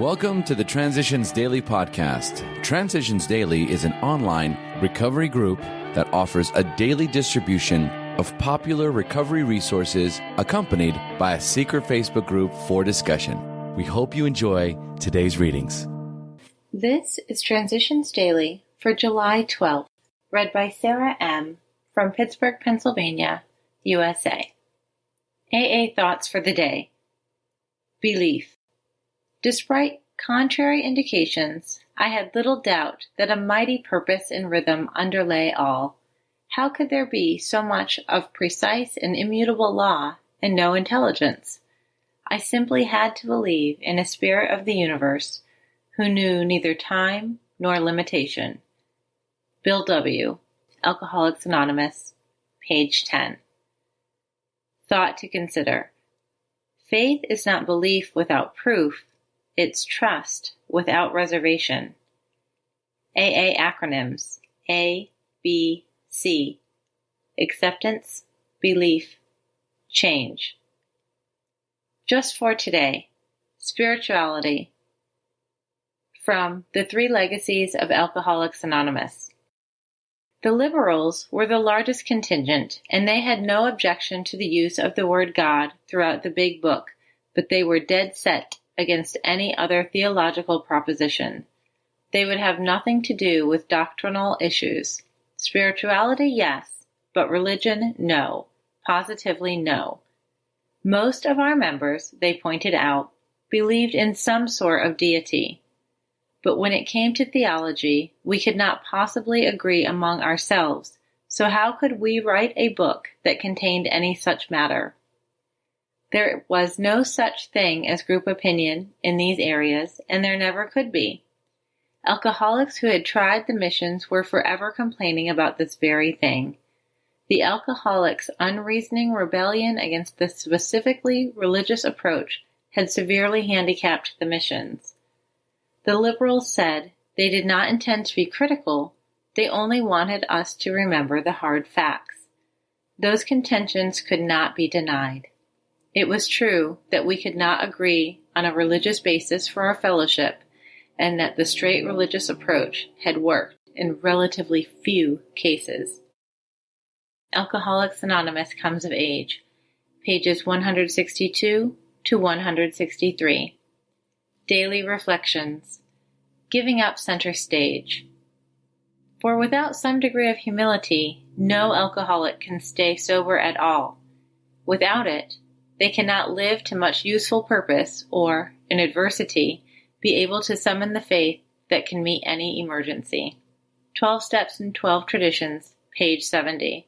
Welcome to the Transitions Daily podcast. Transitions Daily is an online recovery group that offers a daily distribution of popular recovery resources accompanied by a secret Facebook group for discussion. We hope you enjoy today's readings. This is Transitions Daily for July 12th, read by Sarah M. from Pittsburgh, Pennsylvania, USA. AA Thoughts for the Day. Belief. Despite contrary indications, I had little doubt that a mighty purpose and rhythm underlay all. How could there be so much of precise and immutable law and no intelligence? I simply had to believe in a spirit of the universe who knew neither time nor limitation. Bill W., Alcoholics Anonymous, page 10. Thought to consider. Faith is not belief without proof. It's trust without reservation. AA acronyms: A, B, C. Acceptance, belief, change. Just for today, spirituality. From The Three Legacies of Alcoholics Anonymous. The liberals were the largest contingent, and they had no objection to the use of the word God throughout the big book, but they were dead set against any other theological proposition. They would have nothing to do with doctrinal issues. Spirituality, yes, but religion, no. Positively no. Most of our members, they pointed out, believed in some sort of deity. But when it came to theology, we could not possibly agree among ourselves, so how could we write a book that contained any such matter? There was no such thing as group opinion in these areas, and there never could be. Alcoholics who had tried the missions were forever complaining about this very thing. The alcoholics' unreasoning rebellion against the specifically religious approach had severely handicapped the missions. The liberals said they did not intend to be critical, they only wanted us to remember the hard facts. Those contentions could not be denied. It was true that we could not agree on a religious basis for our fellowship, and that the straight religious approach had worked in relatively few cases. Alcoholics Anonymous Comes of Age, pages 162 to 163. Daily Reflections. Giving up center stage. For without some degree of humility, no alcoholic can stay sober at all. Without it, they cannot live to much useful purpose or, in adversity, be able to summon the faith that can meet any emergency. 12 Steps and 12 Traditions, page 70.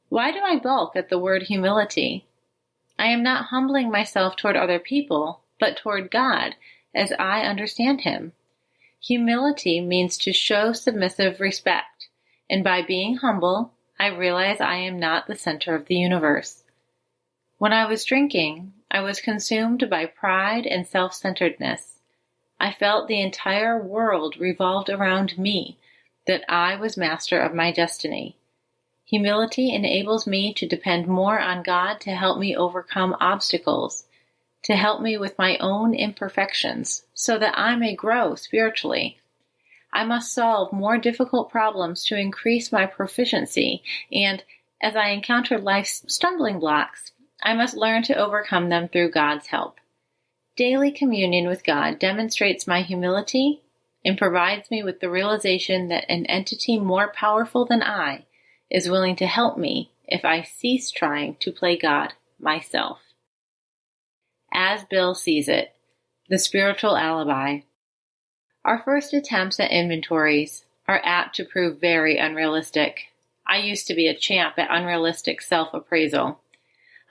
Why do I balk at the word humility? I am not humbling myself toward other people, but toward God, as I understand Him. Humility means to show submissive respect, and by being humble, I realize I am not the center of the universe. When I was drinking, I was consumed by pride and self-centeredness. I felt the entire world revolved around me, that I was master of my destiny. Humility enables me to depend more on God to help me overcome obstacles, to help me with my own imperfections, so that I may grow spiritually. I must solve more difficult problems to increase my proficiency, and as I encounter life's stumbling blocks, I must learn to overcome them through God's help. Daily communion with God demonstrates my humility and provides me with the realization that an entity more powerful than I is willing to help me if I cease trying to play God myself. As Bill Sees It, The Spiritual Alibi. Our first attempts at inventories are apt to prove very unrealistic. I used to be a champ at unrealistic self-appraisal.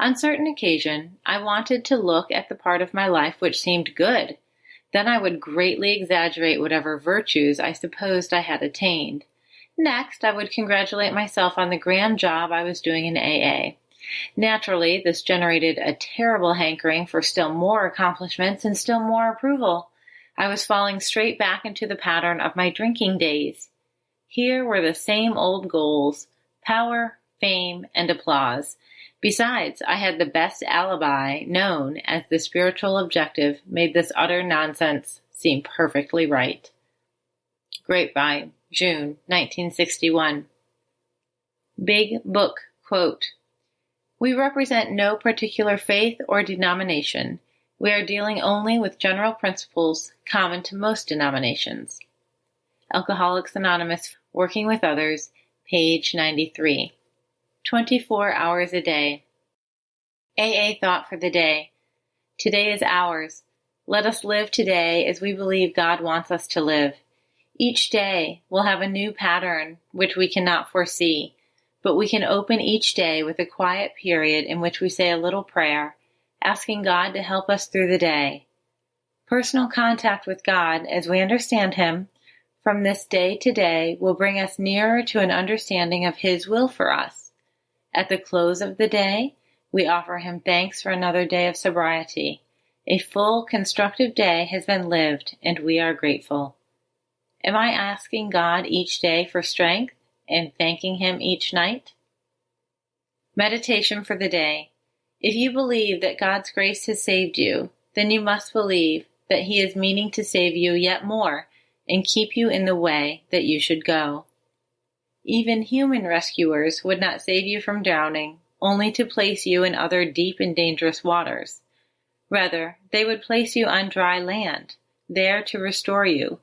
On certain occasion, I wanted to look at the part of my life which seemed good. Then I would greatly exaggerate whatever virtues I supposed I had attained. Next, I would congratulate myself on the grand job I was doing in AA. Naturally, this generated a terrible hankering for still more accomplishments and still more approval. I was falling straight back into the pattern of my drinking days. Here were the same old goals: power, fame, and applause. Besides, I had the best alibi known as the spiritual objective made this utter nonsense seem perfectly right. Grapevine, June 1961. Big Book Quote: We represent no particular faith or denomination. We are dealing only with general principles common to most denominations. Alcoholics Anonymous, Working with Others, page 93. 24 hours a day. AA thought for the day. Today is ours. Let us live today as we believe God wants us to live. Each day will have a new pattern which we cannot foresee, but we can open each day with a quiet period in which we say a little prayer, asking God to help us through the day. Personal contact with God, as we understand Him, from this day to day will bring us nearer to an understanding of His will for us. At the close of the day, we offer Him thanks for another day of sobriety. A full, constructive day has been lived, and we are grateful. Am I asking God each day for strength and thanking Him each night? Meditation for the day. If you believe that God's grace has saved you, then you must believe that He is meaning to save you yet more and keep you in the way that you should go. Even human rescuers would not save you from drowning, only to place you in other deep and dangerous waters. Rather, they would place you on dry land, there to restore you.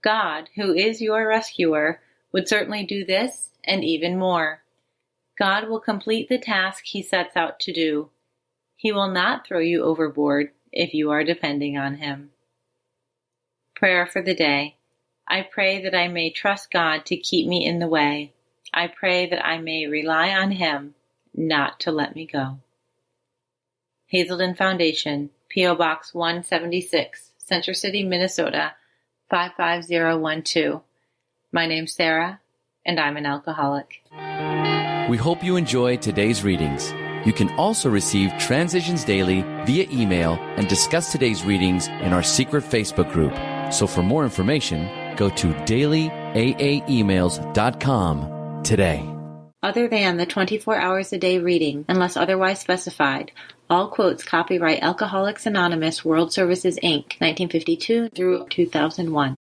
God, who is your rescuer, would certainly do this and even more. God will complete the task He sets out to do. He will not throw you overboard if you are depending on Him. Prayer for the day. I pray that I may trust God to keep me in the way. I pray that I may rely on Him not to let me go. Hazelden Foundation, P.O. Box 176, Center City, Minnesota, 55012. My name's Sarah, and I'm an alcoholic. We hope you enjoyed today's readings. You can also receive Transitions Daily via email and discuss today's readings in our secret Facebook group. So for more information, go to dailyaaemails.com today. Other than the 24 hours a day reading, unless otherwise specified, all quotes copyright Alcoholics Anonymous World Services, Inc., 1952 through 2001.